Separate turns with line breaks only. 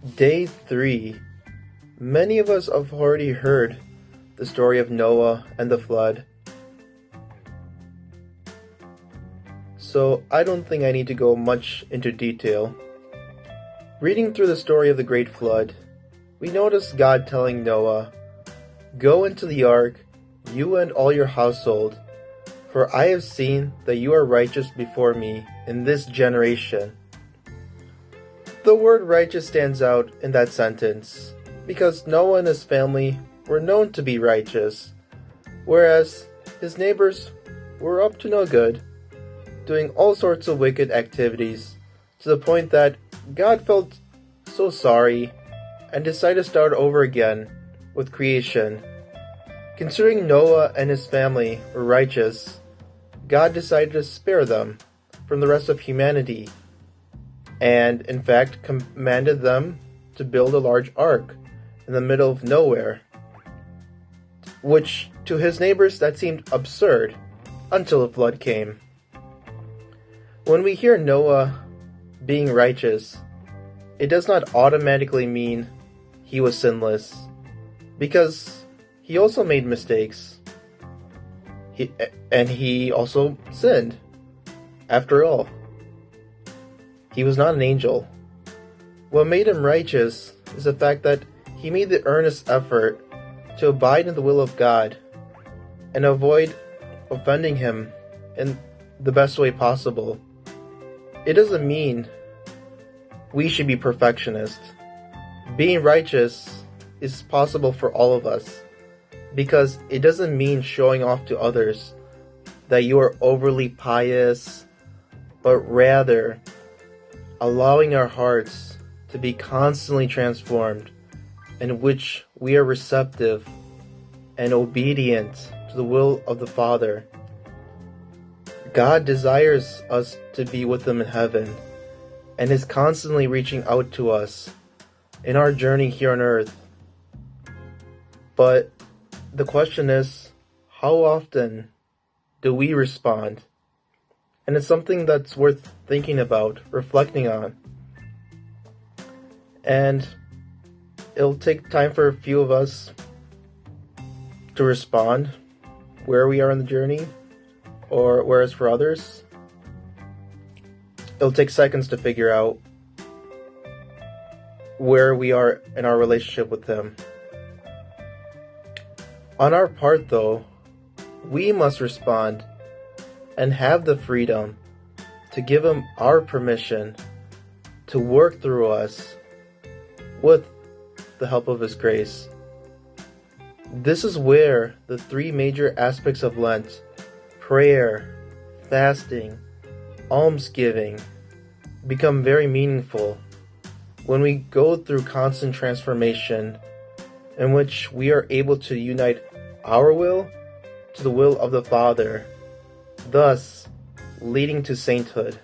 Day 3. Many of us have already heard the story of Noah and the flood, so I don't think I need to go much into detail. Reading through the story of the Great Flood, we notice God telling Noah, "Go into the ark, you and all your household, for I have seen that you are righteous before me in this generation." The word righteous stands out in that sentence because Noah and his family were known to be righteous, whereas his neighbors were up to no good, doing all sorts of wicked activities, to the point that God felt so sorry and decided to start over again with creation. Considering Noah and his family were righteous, God decided to spare them from the rest of humanity, and in fact commanded them to build a large ark in the middle of nowhere, which to his neighbors that seemed absurd until the flood came. When we hear Noah being righteous, it does not automatically mean he was sinless, because he also made mistakes. He also sinned. After all, he was not an angel. What made him righteous is the fact that he made the earnest effort to abide in the will of God and avoid offending him in the best way possible. It doesn't mean we should be perfectionists. Being righteous is possible for all of us, because it doesn't mean showing off to others that you are overly pious, but rather allowing our hearts to be constantly transformed, in which we are receptive and obedient to the will of the Father. God desires us to be with Him in heaven, and is constantly reaching out to us in our journey here on earth. But the question is, how often do we respond? And it's something that's worth thinking about, reflecting on. And it'll take time for a few of us to respond where we are in the journey, or whereas for others, it'll take seconds to figure out where we are in our relationship with Him. On our part, though, we must respond and have the freedom to give Him our permission to work through us with the help of His grace. This is where the three major aspects of Lent, prayer, fasting, almsgiving, become very meaningful when we go through constant transformation, in which we are able to unite our will to the will of the Father, thus leading to sainthood.